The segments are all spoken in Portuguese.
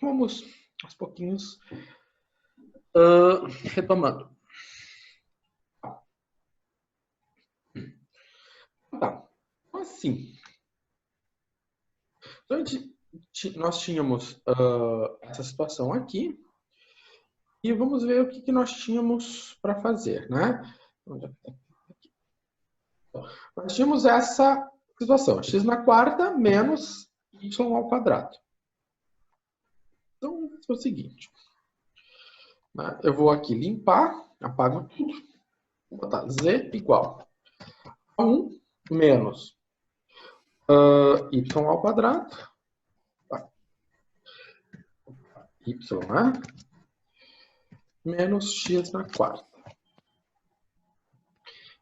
Vamos aos pouquinhos retomando. Tá. Assim. Então, nós tínhamos essa situação aqui. E vamos ver o que nós tínhamos para fazer, né? Nós tínhamos essa situação, x na quarta menos y ao quadrado. Então, é o seguinte. Né? Eu vou aqui limpar, apago tudo. Vou botar z igual a 1 menos y ao quadrado. Tá. Y, né? Menos x na quarta.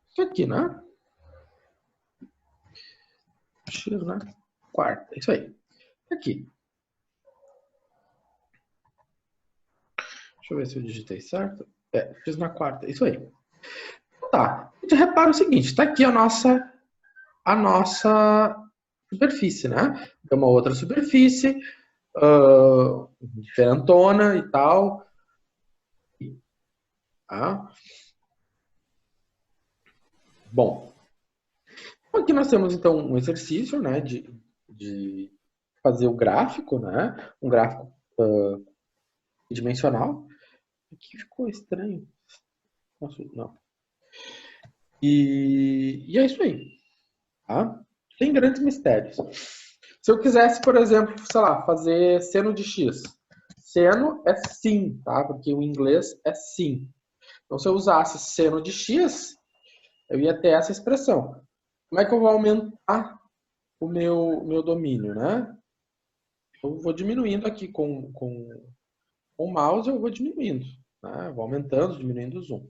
Isso aqui, né? X na quarta. Isso aí. Aqui. Deixa eu ver se eu digitei certo. X na quarta. Isso aí. Tá. A gente repara o seguinte. Está aqui a nossa superfície, né? Tem uma outra superfície, diferentona e tal. Tá? Bom, aqui nós temos então um exercício, né, de fazer o gráfico, né, um gráfico dimensional. Aqui ficou estranho. Nossa, não. E é isso aí. Tá? Tem grandes mistérios. Se eu quisesse, por exemplo, sei lá, fazer seno de x. Seno é sim, tá? Porque o inglês é sim. Então, se eu usasse seno de x, eu ia ter essa expressão. Como é que eu vou aumentar o meu domínio, né? Eu vou diminuindo aqui com o mouse, eu vou diminuindo. Né? Vou aumentando, diminuindo o zoom.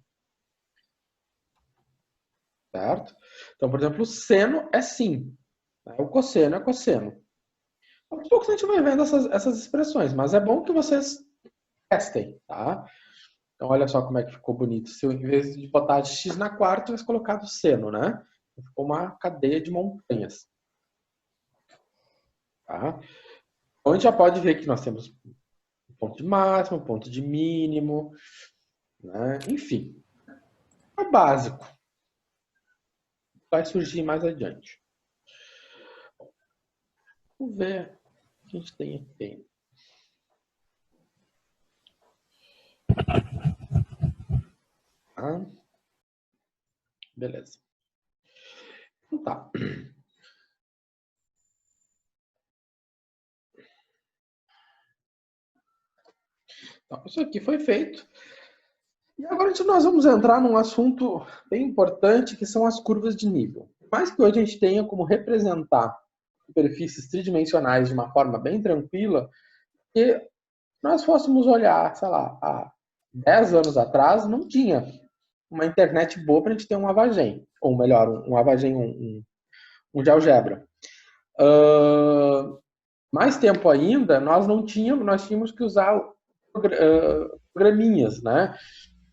Certo? Então, por exemplo, o seno é sim. Né? O cosseno é cosseno. Aos poucos a gente vai vendo essas expressões, mas é bom que vocês testem, tá? Então, olha só como é que ficou bonito. Se eu, em vez de botar x na quarta, tivesse colocado seno, né? Ficou uma cadeia de montanhas. Tá? Então, a gente já pode ver que nós temos um ponto de máximo, um ponto de mínimo, né? Enfim. É básico. Vai surgir mais adiante. Vamos ver o que a gente tem aqui. Tá? Beleza. Então tá. Então, isso aqui foi feito. E agora nós vamos entrar num assunto bem importante, que são as curvas de nível. Por mais que hoje a gente tenha como representar superfícies tridimensionais de uma forma bem tranquila, se nós fôssemos olhar, sei lá, há 10 anos atrás, não tinha uma internet boa para a gente ter um Avagem, ou melhor, um Avagem, um GeoGebra. Mais tempo ainda, nós tínhamos que usar programinhas, né?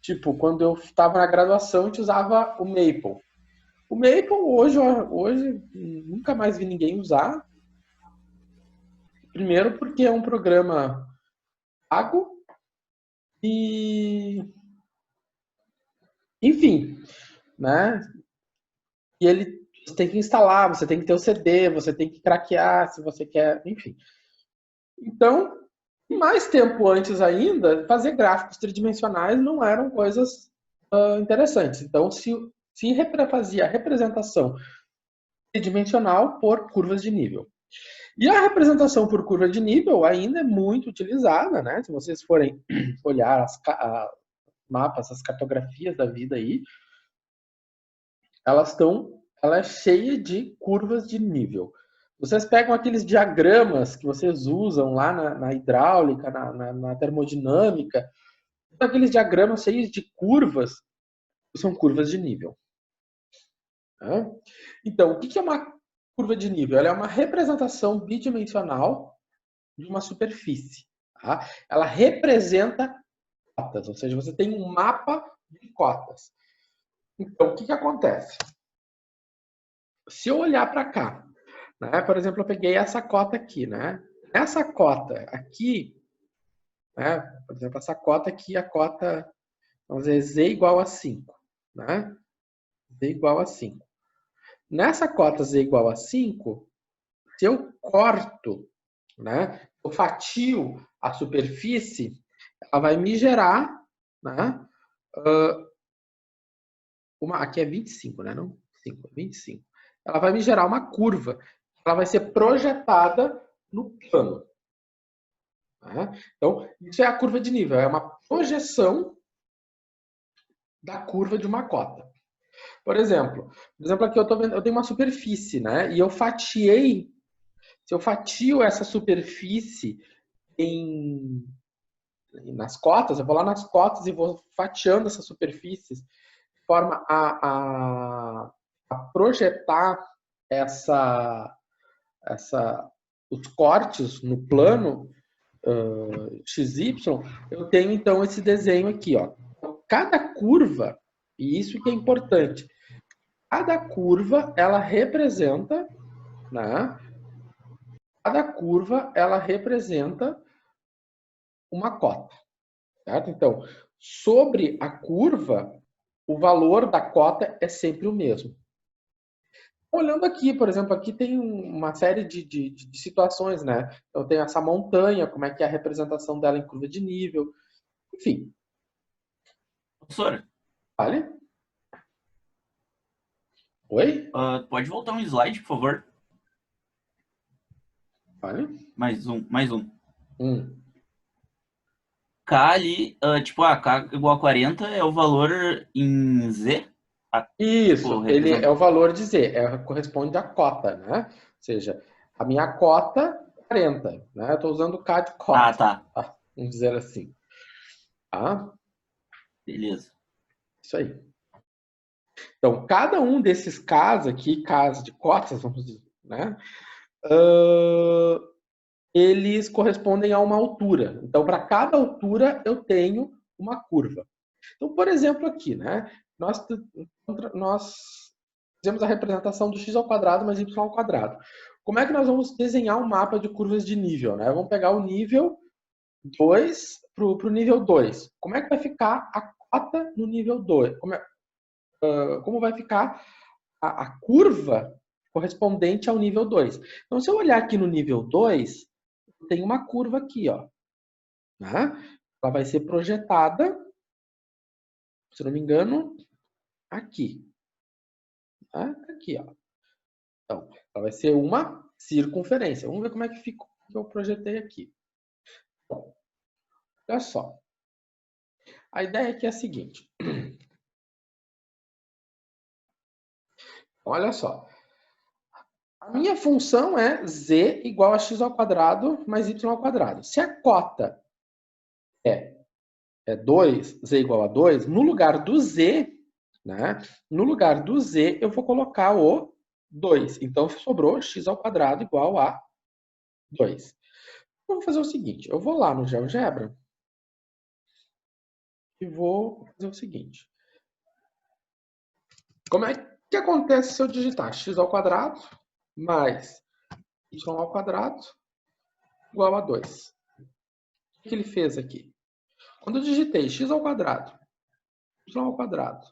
Tipo, quando eu estava na graduação, a gente usava o Maple. O Maple, hoje nunca mais vi ninguém usar. Primeiro porque é um programa pago e... Enfim, né? E ele você tem que instalar, você tem que ter o CD, você tem que craquear se você quer, enfim. Então, mais tempo antes ainda, fazer gráficos tridimensionais não eram coisas interessantes. Então, se fazia a representação tridimensional por curvas de nível. E a representação por curva de nível ainda é muito utilizada, né? Se vocês forem olhar as mapas, as cartografias da vida aí, ela é cheia de curvas de nível. Vocês pegam aqueles diagramas que vocês usam lá na hidráulica, na termodinâmica, aqueles diagramas cheios de curvas, são curvas de nível. Tá? Então, o que é uma curva de nível? Ela é uma representação bidimensional de uma superfície. Tá? Ela representa cotas, ou seja, você tem um mapa de cotas. Então, o que acontece? Se eu olhar para cá, né, por exemplo, eu peguei essa cota aqui, né? Essa cota aqui, né? Por exemplo, essa cota aqui, a cota, vamos dizer, z igual a 5, né? Z igual a 5. Nessa cota z igual a 5, se eu corto, né? Eu fatio a superfície, ela vai me gerar, né? Aqui é 25, né? Não 5, 25. Ela vai me gerar uma curva. Ela vai ser projetada no plano. Tá? Então, isso é a curva de nível. É uma projeção da curva de uma cota. Por exemplo aqui eu tenho uma superfície, né? E eu fatiei. Se eu fatio essa superfície nas cotas, eu vou lá nas cotas e vou fatiando essas superfícies de forma a projetar os cortes no plano XY, eu tenho então esse desenho aqui, ó. Cada curva, e isso que é importante, cada curva ela representa, né? Cada curva ela representa uma cota, certo? Então, sobre a curva, o valor da cota é sempre o mesmo. Olhando aqui, por exemplo, aqui tem uma série de situações, né? Então tem essa montanha, como é que é a representação dela em curva de nível, enfim. Professor, Vale? Oi? pode voltar um slide, por favor? Vale? Mais um, mais um. Hum. K ali, tipo, K igual a 40 é o valor em Z? Tipo, Isso, ele é representa. o valor de Z, corresponde à cota, né? Ou seja, a minha cota 40, né? Eu estou usando o K de Ah, cota, tá. tá? Vamos dizer assim. Tá? Beleza. Isso aí. Então, cada um desses Ks aqui, Ks de cotas, vamos dizer, né? Eles correspondem a uma altura. Então, para cada altura, eu tenho uma curva. Então, por exemplo, aqui, né? Nós fizemos a representação do x ao quadrado mais y ao quadrado. Como é que nós vamos desenhar um mapa de curvas de nível? Né? Vamos pegar o nível 2 para o nível 2. Como é que vai ficar a cota no nível 2? Como vai ficar a curva correspondente ao nível 2? Então, se eu olhar aqui no nível 2, tem uma curva aqui, ó. Né? Ela vai ser projetada, se não me engano, aqui. Tá? Aqui, ó. Então, ela vai ser uma circunferência. Vamos ver como é que ficou que eu projetei aqui. Bom, olha só. A ideia aqui é a seguinte. Olha só. A minha função é z igual a x ao quadrado mais y ao quadrado. Se a cota é 2, z igual a 2, no lugar do z, né? No lugar do z, eu vou colocar o 2. Então, sobrou x ao quadrado igual a 2. Eu vou fazer o seguinte, eu vou lá no GeoGebra e vou fazer o seguinte. Como é que acontece se eu digitar x ao quadrado mais y ao quadrado igual a 2? O que ele fez aqui? Quando eu digitei x ao quadrado, y ao quadrado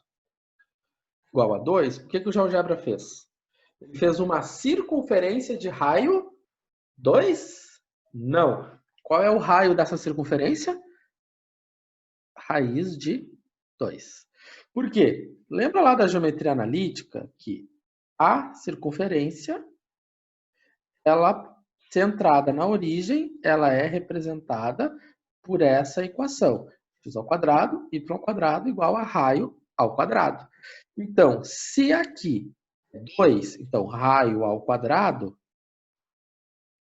igual a 2, o que o GeoGebra fez? Ele fez uma circunferência de raio 2? Não. Qual é o raio dessa circunferência? Raiz de 2. Por quê? Lembra lá da geometria analítica que a circunferência, ela centrada na origem, ela é representada por essa equação. X ao quadrado, y ao quadrado igual a raio ao quadrado. Então, se aqui é 2, então raio ao quadrado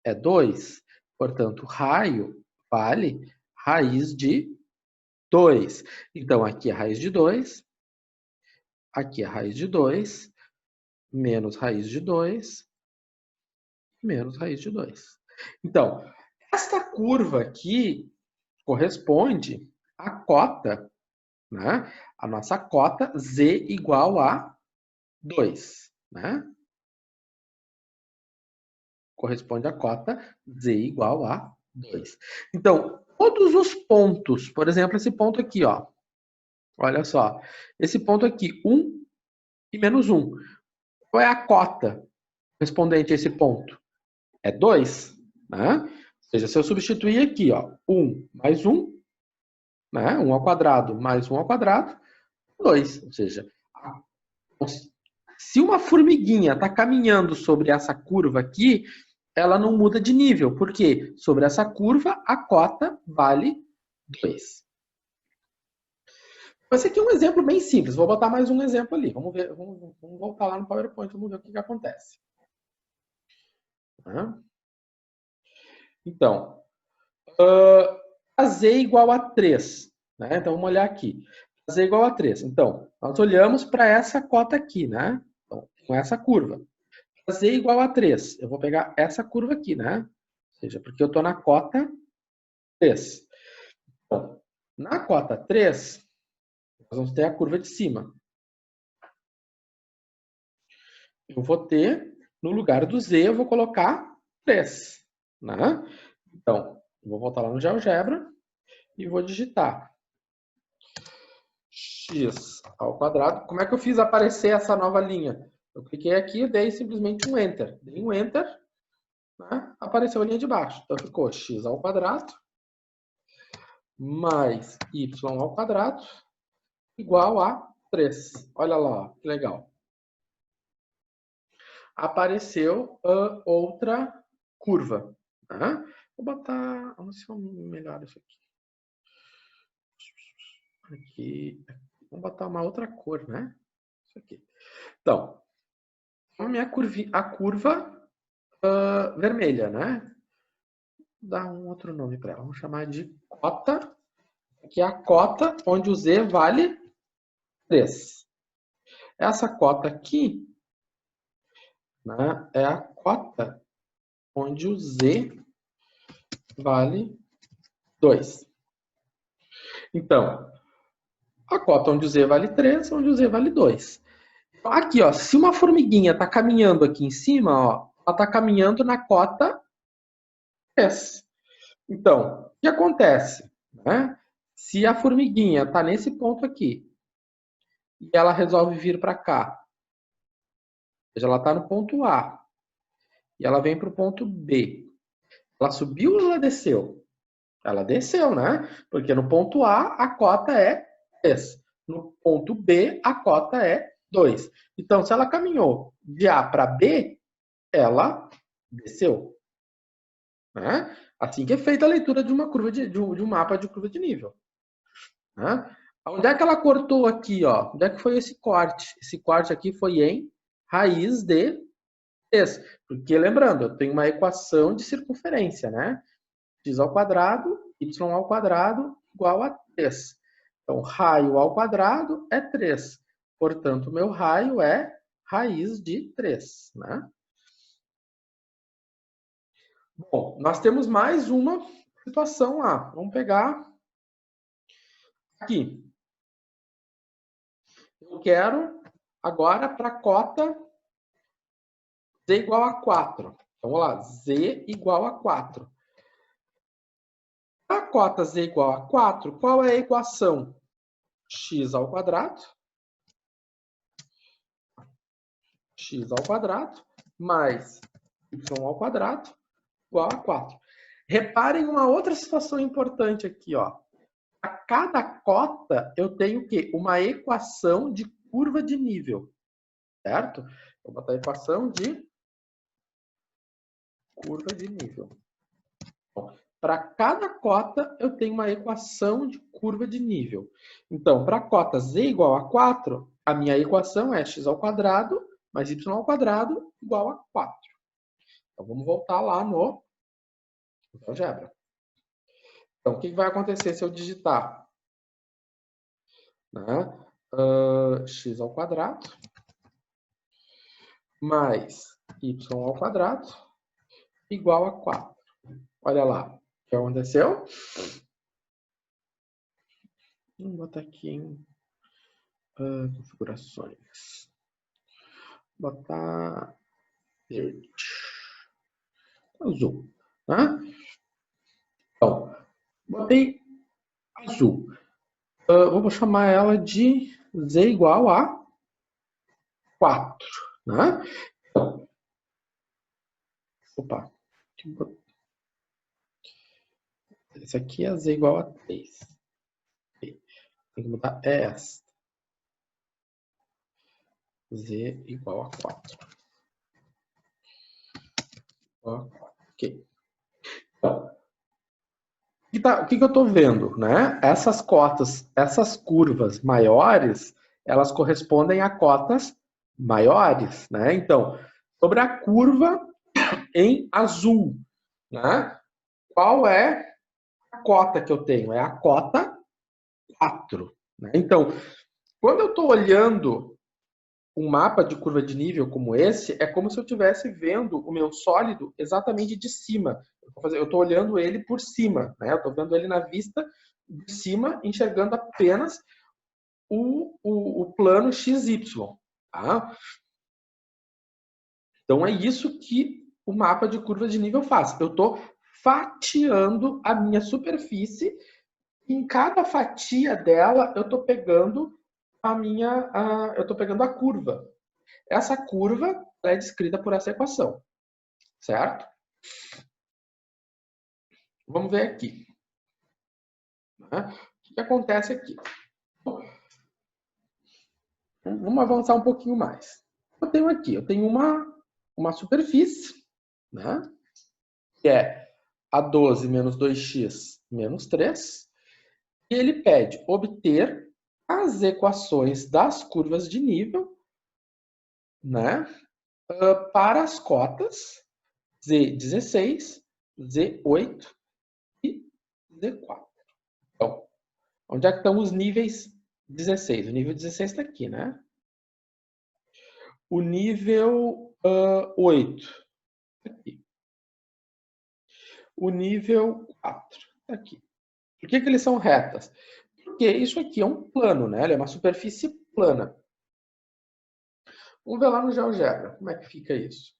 é 2, portanto, raio vale raiz de 2. Então, aqui é raiz de 2, aqui é raiz de 2, menos raiz de 2, menos raiz de 2. Então, esta curva aqui corresponde à cota, né? A nossa cota z igual a 2, né? Corresponde à cota z igual a 2. Então, todos os pontos, por exemplo, esse ponto aqui, ó. Olha só, esse ponto aqui, 1 e menos 1. Qual é a cota correspondente a esse ponto? É 2, né? Ou seja, se eu substituir aqui, ó, 1 mais 1, né? 1 ao quadrado mais 1 ao quadrado, 2. Ou seja, se uma formiguinha está caminhando sobre essa curva aqui, ela não muda de nível. Por quê? Sobre essa curva, a cota vale 2. Esse aqui é um exemplo bem simples. Vou botar mais um exemplo ali. Vamos ver, vamos voltar lá no PowerPoint, vamos ver o que acontece. Então, z igual a 3. Né? Então, vamos olhar aqui. Z igual a 3. Então, nós olhamos para essa cota aqui, né? Então, com essa curva. Z igual a 3. Eu vou pegar essa curva aqui, né? Ou seja, porque eu estou na cota 3. Bom, na cota 3, nós vamos ter a curva de cima. Eu vou ter, no lugar do z, eu vou colocar 3. Né? Então, eu vou voltar lá no GeoGebra e vou digitar x ao quadrado. Como é que eu fiz aparecer essa nova linha? Eu cliquei aqui e dei simplesmente um Enter. Dei um Enter, né? Apareceu a linha de baixo. Então ficou x ao quadrado mais y ao quadrado igual a 3. Olha lá, que legal. Apareceu outra curva. Né? Vou botar... Vamos ver se eu melhoro isso aqui. Aqui. Vamos botar uma outra cor, né? Isso aqui. Então, a curva vermelha, né? Vou dar um outro nome para ela. Vamos chamar de cota. Aqui é a cota onde o z vale 3. Essa cota aqui, né, é a cota onde o z vale 2. Então, a cota onde o z vale 3, onde o z vale 2. Aqui, ó, se uma formiguinha está caminhando aqui em cima, ó, ela está caminhando na cota 3. Então, o que acontece? Né? Se a formiguinha está nesse ponto aqui e ela resolve vir para cá, ou seja, ela está no ponto A e ela vem para o ponto B, ela subiu ou ela desceu? Ela desceu, né? Porque no ponto A a cota é 3. No ponto B a cota é 2. Então, se ela caminhou de A para B, ela desceu. Né? Assim que é feita a leitura de uma curva de um mapa de curva de nível. Né? Onde é que ela cortou aqui? Ó? Onde é que foi esse corte? Esse corte aqui foi em raiz de 3. Porque, lembrando, eu tenho uma equação de circunferência, né? X ao quadrado, y ao quadrado igual a 3. Então, raio ao quadrado é 3. Portanto, meu raio é raiz de 3. Né? Bom, nós temos mais uma situação lá. Vamos pegar aqui. Eu quero agora para a cota z igual a 4. Então, vamos lá, z igual a 4. Para a cota z igual a 4, qual é a equação? X ao quadrado mais y ao quadrado igual a 4. Reparem uma outra situação importante aqui, ó. A cada cota eu tenho o quê? Uma equação de curva de nível, certo? Vou botar a equação de curva de nível. Para cada cota eu tenho uma equação de curva de nível. Então, para a cota z igual a 4, a minha equação é x ao quadrado mais y ao quadrado igual a 4. Então, vamos voltar lá no GeoGebra. Então, o que vai acontecer se eu digitar? Né? X ao quadrado mais y ao quadrado igual a 4. Olha lá. O que aconteceu? Vamos botar aqui em configurações. Vou botar verde. Azul. Né? Então, Botei azul. Vou chamar ela de z igual a 4. Né? Opa. Esse aqui é z igual a 3. Tem que mudar essa. Z igual a 4. Ok. Então, o que eu estou vendo? Né? Essas cotas, essas curvas maiores, elas correspondem a cotas maiores. Né? Então, sobre a curva em azul, né? Qual é a cota que eu tenho? É a cota 4. Né? Então, quando eu estou olhando um mapa de curva de nível como esse, é como se eu estivesse vendo o meu sólido exatamente de cima. Eu estou olhando ele por cima, né? Eu estou vendo ele na vista de cima, enxergando apenas o plano XY. Tá? Então é isso que o mapa de curva de nível faz. Eu estou fatiando a minha superfície e em cada fatia dela eu estou pegando eu estou pegando a curva. Essa curva é descrita por essa equação, certo? Vamos ver aqui. Né? O que acontece aqui? Vamos avançar um pouquinho mais. Eu tenho uma superfície, né? Que é a 12 menos 2x menos 3. E ele pede obter as equações das curvas de nível, né? Para as cotas Z16, Z8 e Z4. Então, onde é que estão os níveis 16? O nível 16 está aqui, né? O nível 8 está aqui. O nível 4 está aqui. Por que eles são retas? Porque isso aqui é um plano, né? Ele é uma superfície plana. Vamos ver lá no GeoGebra como é que fica isso.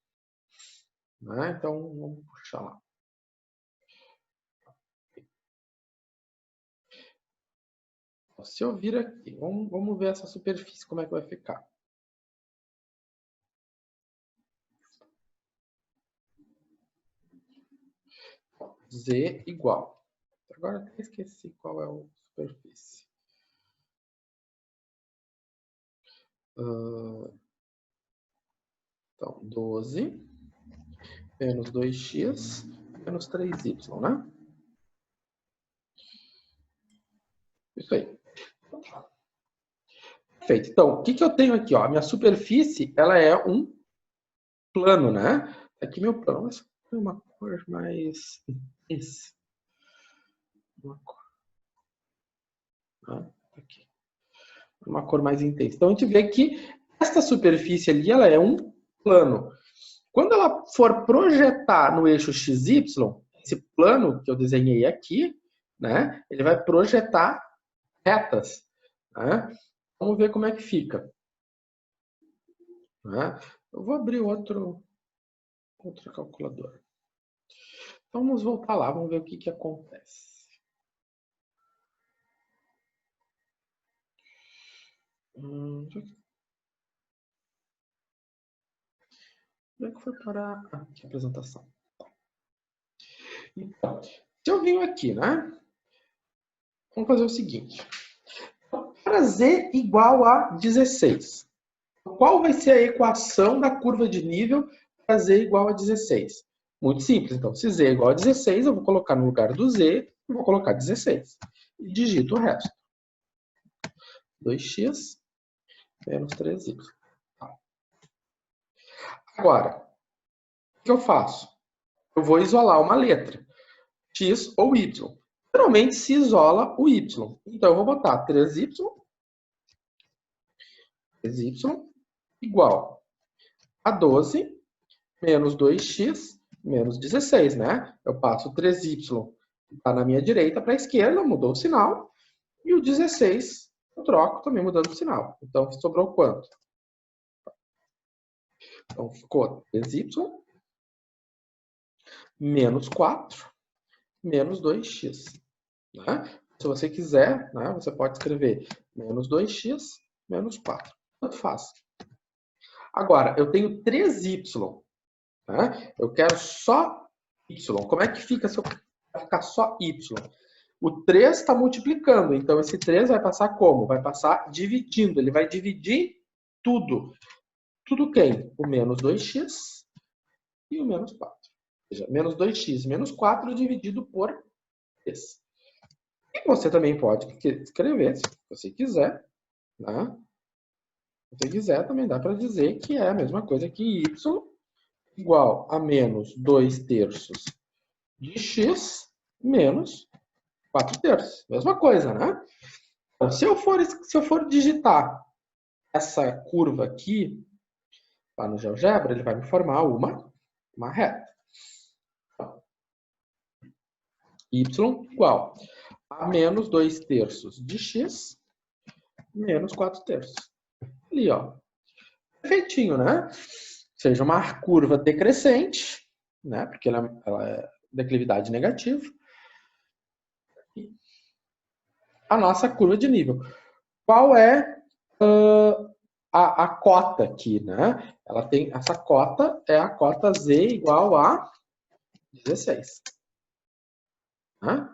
Né? Então, vamos puxar lá. Se eu vir aqui, vamos ver essa superfície, como é que vai ficar. Z igual. Agora até esqueci qual é a superfície. Então, 12 menos 2x menos 3y, né? Isso aí. Perfeito. Então, o que eu tenho aqui? Ó? A minha superfície, ela é um plano, né? Aqui meu plano, mas foi uma cor mais intensa. Uma cor. Né? Aqui. Uma cor mais intensa. Então, a gente vê que esta superfície ali, ela é um plano. Quando ela for projetar no eixo XY, esse plano que eu desenhei aqui, né? Ele vai projetar retas. Né? Vamos ver como é que fica. Né? Eu vou abrir outra calculadora. Então, vamos voltar lá, vamos ver o que acontece. Onde é que foi parar? Aqui a apresentação. Então, se eu venho aqui, né? Vamos fazer o seguinte. Para z igual a 16, qual vai ser a equação da curva de nível para z igual a 16? Muito simples. Então, se z é igual a 16, eu vou colocar no lugar do z e vou colocar 16. E digito o resto. 2x menos 3y. Agora, o que eu faço? Eu vou isolar uma letra, x ou y. Geralmente se isola o y. Então, eu vou botar 3y igual a 12 menos 2x menos 16, né? Eu passo o 3y que está na minha direita para a esquerda, mudou o sinal. E o 16 eu troco também mudando o sinal. Então, sobrou quanto? Então, ficou 3y menos 4 menos 2x. né? Se você quiser, né, você pode escrever menos 2x menos 4. Tanto faz. Agora, eu tenho 3y. Né? Eu quero só y. Como é que fica se eu ficar só y? O 3 está multiplicando, então esse 3 vai passar como? Vai passar dividindo. Ele vai dividir tudo. Tudo quem? O menos 2x e o menos 4. Ou seja, menos 2x menos 4 dividido por 3. E você também pode escrever, se você quiser, né? Se você quiser, também dá para dizer que é a mesma coisa que y igual a menos 2 terços de x menos 4 terços. Mesma coisa, né? Então, se eu for digitar essa curva aqui, lá no GeoGebra, ele vai me formar uma reta. Então, y igual a menos 2 terços de x menos 4 terços. Ali, ó. Perfeitinho, né? Ou seja, uma curva decrescente, né? Porque ela é declividade negativa. A nossa curva de nível. Qual é a cota aqui, né? Ela tem essa cota, é a cota z igual a 16. Né?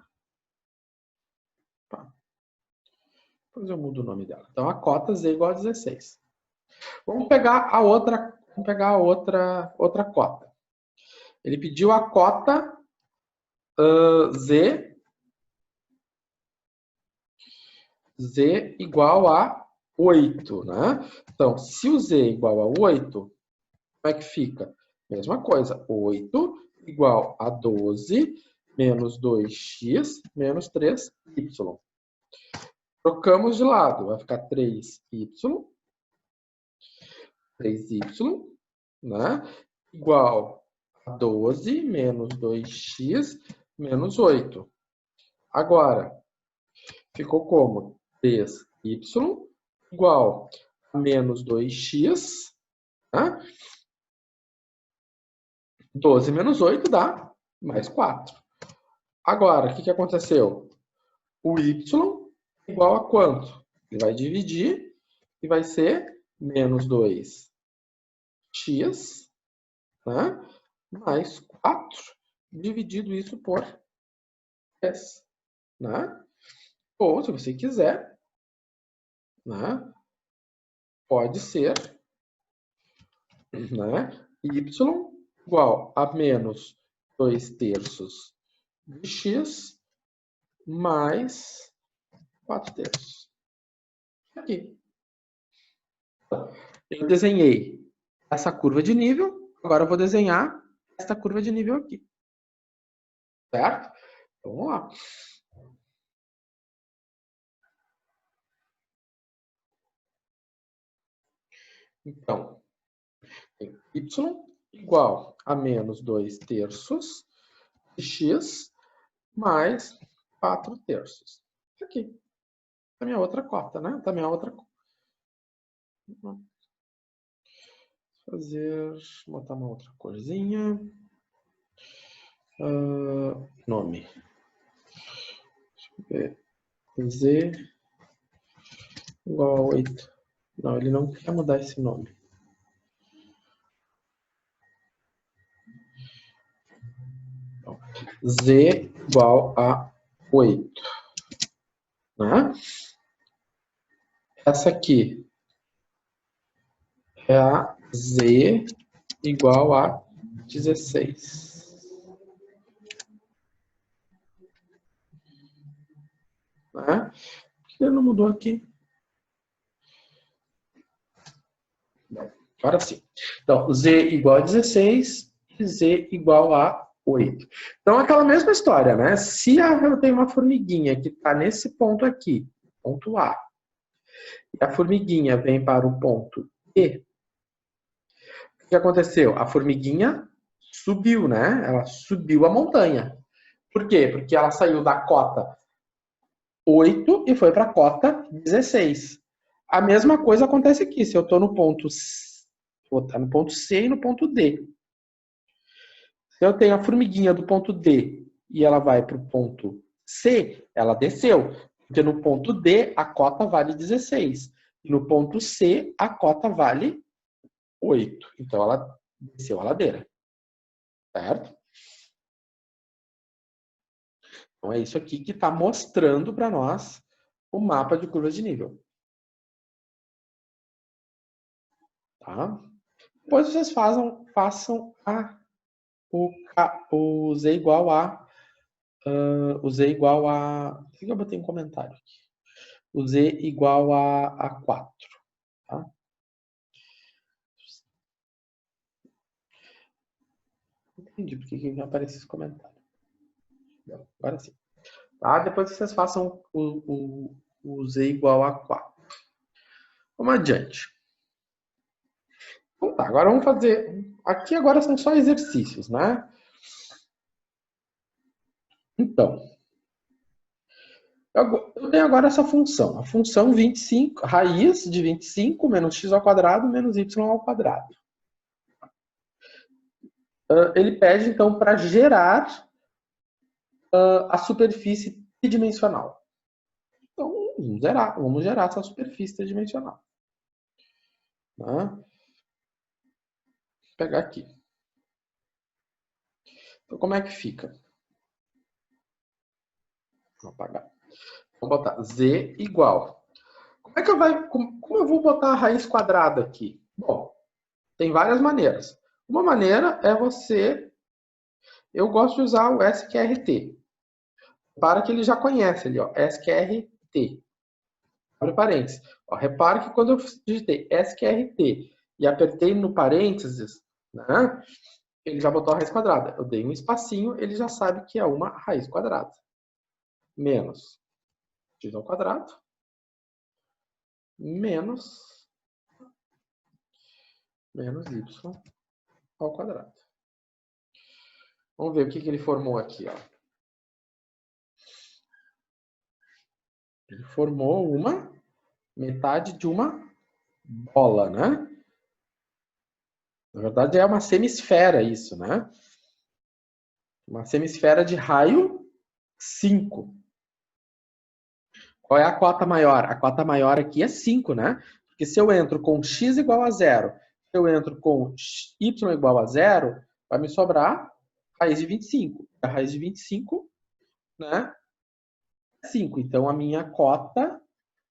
Depois eu mudo o nome dela. Então, a cota z igual a 16. Vamos pegar a outra cota. Ele pediu a cota z igual a 8, né? Então, se o z igual a 8, como é que fica? Mesma coisa, 8 igual a 12 menos 2x menos 3y. Trocamos de lado, vai ficar 3y, né? Igual a 12 menos 2x menos 8. Agora, ficou como? 3y igual a menos 2x, né? 12 menos 8 dá mais 4. Agora, o que aconteceu? O y igual a quanto? Ele vai dividir e vai ser menos 2x, né? Mais 4, dividido isso por 10. Né? Ou, se você quiser, né? Pode ser, né? Y igual a menos 2 terços de x mais 4 terços. Aqui. Eu desenhei essa curva de nível, agora eu vou desenhar essa curva de nível aqui. Certo? Então, vamos lá. Então, y igual a menos 2 terços de x mais 4 terços. Aqui. A minha outra cota, né? Tá minha outra cota. Botar uma outra corzinha. Nome. Deixa eu ver. Z igual a 8. Não, ele não quer mudar esse nome. Então, Z igual a 8. Né? Essa aqui é a Z igual a 16. Né? Por que ele não mudou aqui? Agora sim. Então, Z igual a 16 e Z igual a 8. Então, aquela mesma história, né? Se eu tenho uma formiguinha que está nesse ponto aqui, ponto A, e a formiguinha vem para o ponto E, o que aconteceu? A formiguinha subiu, né? Ela subiu a montanha. Por quê? Porque ela saiu da cota 8 e foi para a cota 16. A mesma coisa acontece aqui. Se eu estou no ponto C e no ponto D. Se eu tenho a formiguinha do ponto D e ela vai para o ponto C, ela desceu. Porque no ponto D, a cota vale 16. E no ponto C, a cota vale 8. Então, ela desceu a ladeira. Certo? Então, é isso aqui que está mostrando para nós o mapa de curvas de nível. Tá? Depois vocês façam o Z igual a... o Z igual a... O que eu botei em comentário aqui? O Z igual a 4. Tá? Entendi porque que não aparece esse comentário. Agora sim. Tá? Depois vocês façam o Z igual a 4. Vamos adiante. Então tá, agora vamos fazer... Aqui agora são só exercícios, né? Então, eu tenho agora essa função. A função 25, raiz de 25 menos x ao quadrado menos y ao quadrado. Ele pede, então, para gerar a superfície tridimensional. Então, vamos gerar essa superfície tridimensional. Tá? Vou pegar aqui. Então, como é que fica? Vou apagar. Vou botar z igual. Como eu vou botar a raiz quadrada aqui? Bom, tem várias maneiras. Uma maneira é eu gosto de usar o SQRT. Para que ele já conhece ali, ó, SQRT. Abre parênteses. Ó, repare que quando eu digitei SQRT e apertei no parênteses, né, ele já botou a raiz quadrada. Eu dei um espacinho, ele já sabe que é uma raiz quadrada. Menos x ao quadrado, menos y ao quadrado. Vamos ver o que ele formou aqui. Ó. Ele formou uma metade de uma bola, né? Na verdade, é uma semisfera isso, né? Uma semisfera de raio 5. Qual é a cota maior? A cota maior aqui é 5, né? Porque se eu entro com x igual a 0, se eu entro com y igual a 0, vai me sobrar raiz de 25. A raiz de 25, né, é 5. Então, a minha cota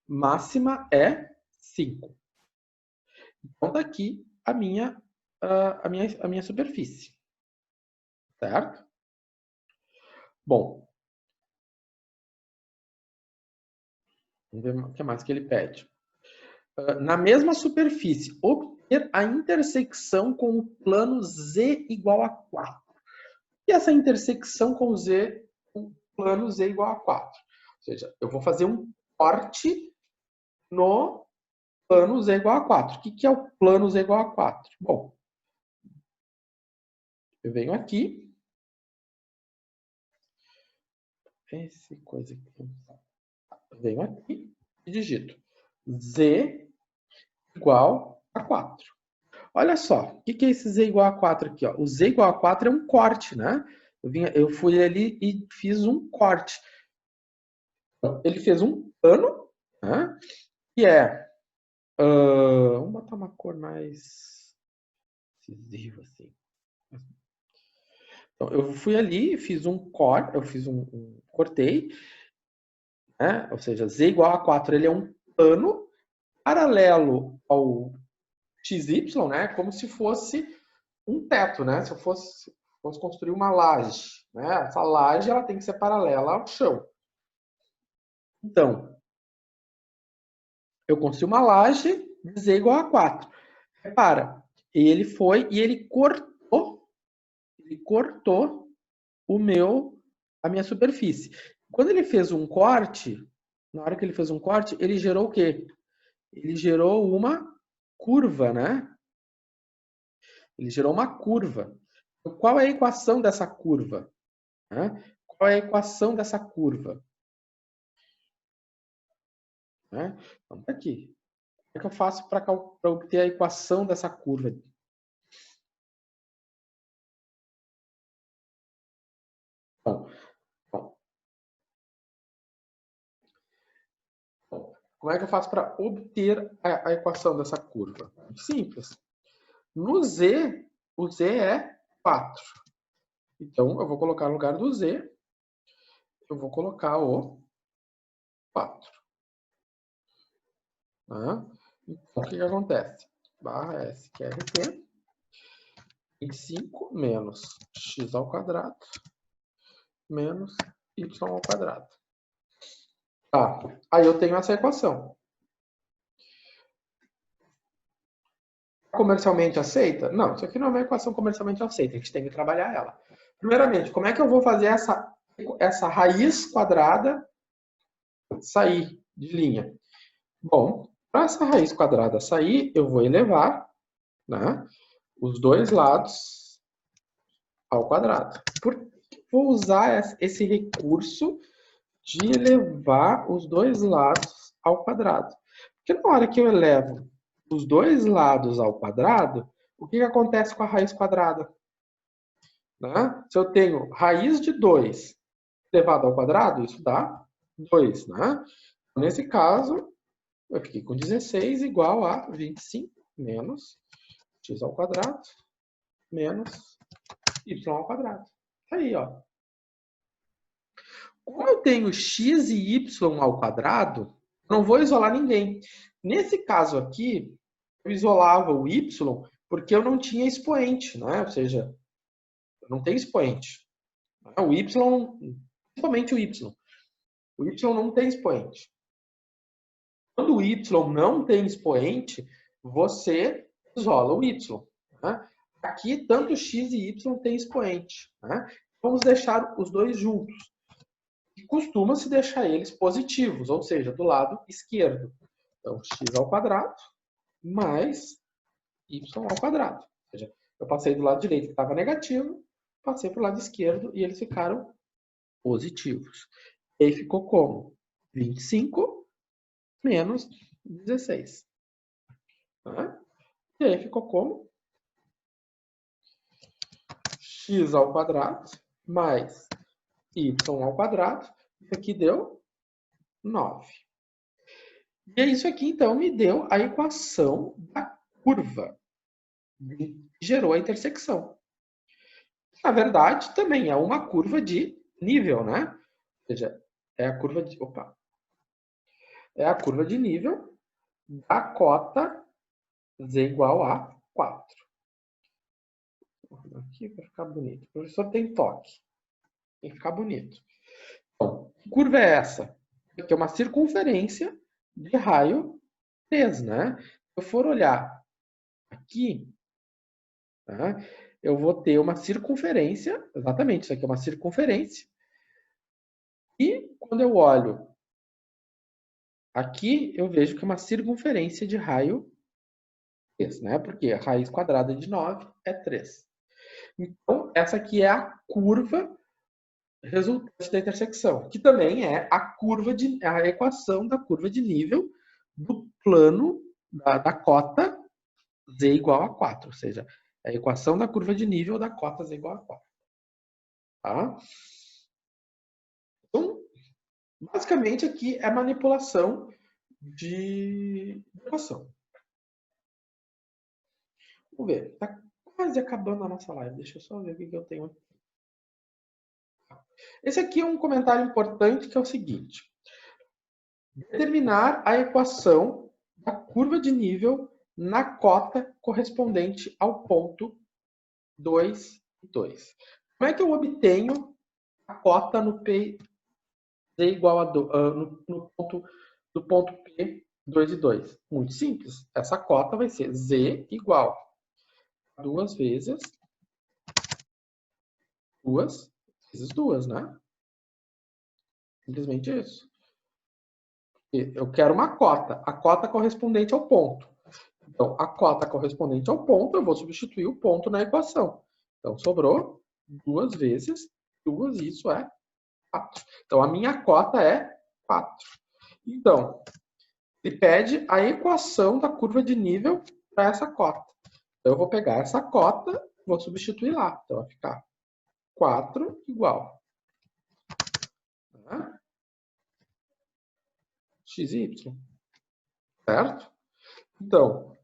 máxima é 5. Então, tá aqui a minha superfície. Certo? Bom, vamos ver o que mais que ele pede. Na mesma superfície, obter a intersecção com o plano Z igual a 4. E essa intersecção com o plano Z igual a 4? Ou seja, eu vou fazer um corte no plano Z igual a 4. O que é o plano Z igual a 4? Bom, eu venho aqui. Eu venho aqui e digito Z igual a 4. Olha só, o que é esse Z igual a 4 aqui? Ó? O Z igual a 4 é um corte, né? Eu fui ali e fiz um corte. Ele fez um plano, né? Que é... vamos botar uma cor mais decisiva, assim. Então, eu fui ali, fiz cortei, né? Ou seja, Z igual a 4, ele é um plano paralelo ao XY, né? Como se fosse um teto, né? Se eu fosse construir uma laje, né? Essa laje ela tem que ser paralela ao chão. Então, eu construí uma laje de Z igual a 4. Repara, ele foi e ele cortou a minha superfície. Quando ele fez um corte, na hora que ele fez um corte, ele gerou o quê? Ele gerou uma curva, né? Ele gerou uma curva. Qual é a equação dessa curva? Qual é a equação dessa curva? Então, tá aqui. Como é que eu faço para obter a equação dessa curva? Bom, Como é que eu faço para obter a equação dessa curva? Muito simples. No z, o z é 4. Então, eu vou colocar no lugar do z, eu vou colocar o 4. Tá? Então, o que acontece? Barra SQRT, 25 menos x ao quadrado, menos y ao quadrado. Tá, aí eu tenho essa equação. Comercialmente aceita? Não, isso aqui não é uma equação comercialmente aceita, a gente tem que trabalhar ela. Primeiramente, como é que eu vou fazer essa raiz quadrada sair de linha? Bom, para essa raiz quadrada sair, eu vou elevar, né, os dois lados ao quadrado. Por que vou usar esse recurso de elevar os dois lados ao quadrado? Porque na hora que eu elevo os dois lados ao quadrado, o que acontece com a raiz quadrada? Né? Se eu tenho raiz de 2 elevado ao quadrado, isso dá 2. Né? Nesse caso, eu fiquei com 16 igual a 25 menos x ao quadrado menos y ao quadrado. Aí, ó. Como eu tenho x e y ao quadrado, não vou isolar ninguém. Nesse caso aqui, eu isolava o y porque eu não tinha expoente, né? Ou seja, não tem expoente. O y, principalmente o y. O y não tem expoente. Quando o y não tem expoente, você isola o y. Né? Aqui, tanto x e y tem expoente. Né? Vamos deixar os dois juntos. E costuma-se deixar eles positivos, ou seja, do lado esquerdo. Então, x ao quadrado mais y ao quadrado. Ou seja, eu passei do lado direito que estava negativo, passei para o lado esquerdo e eles ficaram positivos. E aí ficou como? 25 menos 16. Tá? E aí ficou como? X ao quadrado mais y ao quadrado. Isso aqui deu 9. E isso aqui, então, me deu a equação da curva que gerou a intersecção. Na verdade, também é uma curva de nível, né? Ou seja, é a curva de... Opa! É a curva de nível da cota z igual a 4. Aqui para ficar bonito. O professor tem toque. Tem que ficar bonito. Então, que curva é essa? Aqui é uma circunferência de raio 3, né? Se eu for olhar aqui, tá? Eu vou ter uma circunferência, exatamente, isso aqui é uma circunferência. E quando eu olho aqui, eu vejo que é uma circunferência de raio 3, né? Porque a raiz quadrada de 9 é 3. Então, essa aqui é a curva resultante da intersecção, que também é a equação da curva de nível do plano da cota z igual a 4, ou seja, é a equação da curva de nível da cota z igual a 4. Tá? Então, basicamente aqui é manipulação de equação. Vamos ver, está quase acabando a nossa live, deixa eu só ver o que eu tenho aqui. Esse aqui é um comentário importante que é o seguinte: determinar a equação da curva de nível na cota correspondente ao ponto 2 e 2. Como é que eu obtenho a cota no P z igual a no ponto do ponto P 2 e 2? Muito simples. Essa cota vai ser z igual a 2 vezes 2, né? Simplesmente isso. Eu quero uma cota, a cota correspondente ao ponto. Então, a cota correspondente ao ponto, eu vou substituir o ponto na equação. Então, sobrou 2 vezes 2, isso é 4. Então, a minha cota é 4. Então, ele pede a equação da curva de nível para essa cota. Então, eu vou pegar essa cota e vou substituir lá. Então, vai ficar 4 igual a x e y. certo? Então,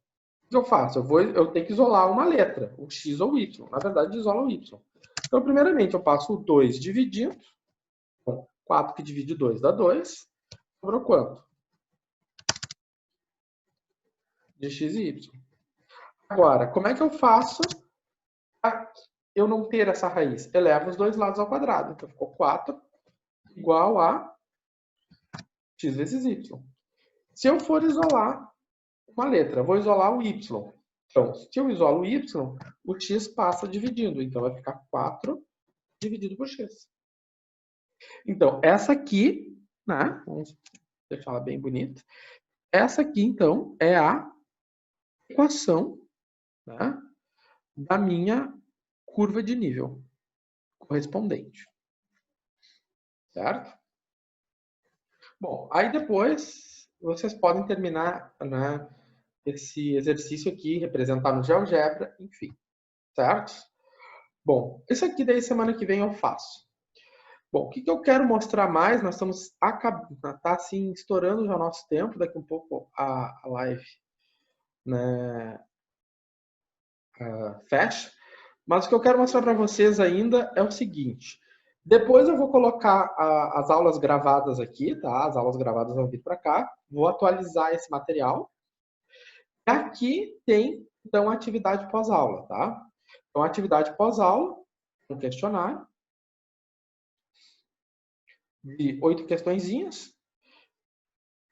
o que eu faço? Eu tenho que isolar uma letra, o x ou o y. Na verdade, isola o y. Então, primeiramente, eu passo o 2 dividindo. Bom, 4 que divide 2 dá 2. Sobrou quanto? De x e y. Agora, como é que eu faço para eu não ter essa raiz? Elevo os dois lados ao quadrado. Então, ficou 4 igual a x vezes y. Se eu for isolar uma letra, vou isolar o y. Então, se eu isolo o y, o x passa dividindo. Então, vai ficar 4 dividido por x. Então, essa aqui, né? Vamos deixar ela bem bonita. Essa aqui, então, é a equação, né, da minha curva de nível correspondente. Certo? Bom, aí depois vocês podem terminar, né, esse exercício aqui, representar no GeoGebra, enfim. Certo? Bom, isso aqui daí semana que vem eu faço. Bom, o que eu quero mostrar mais, nós estamos tá assim, estourando já o nosso tempo, daqui um pouco a live, né, fecha. Mas o que eu quero mostrar para vocês ainda é o seguinte. Depois eu vou colocar as aulas gravadas aqui, tá? As aulas gravadas vão vir para cá. Vou atualizar esse material. E aqui tem, então, a atividade pós-aula, tá? Então, a atividade pós-aula, um questionário de 8 questõezinhas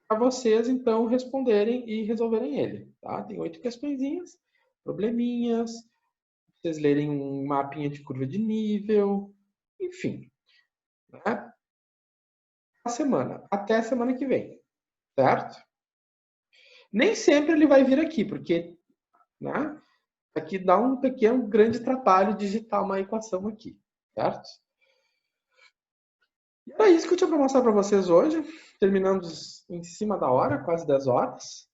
para vocês, então, responderem e resolverem ele, tá? Tem 8 questõezinhas, probleminhas, vocês lerem um mapinha de curva de nível, enfim, né? A semana, até a semana que vem, certo? Nem sempre ele vai vir aqui, porque, né, aqui dá um pequeno, grande trabalho digitar uma equação aqui, certo? E era isso que eu tinha para mostrar para vocês hoje, terminando em cima da hora, quase 10 horas.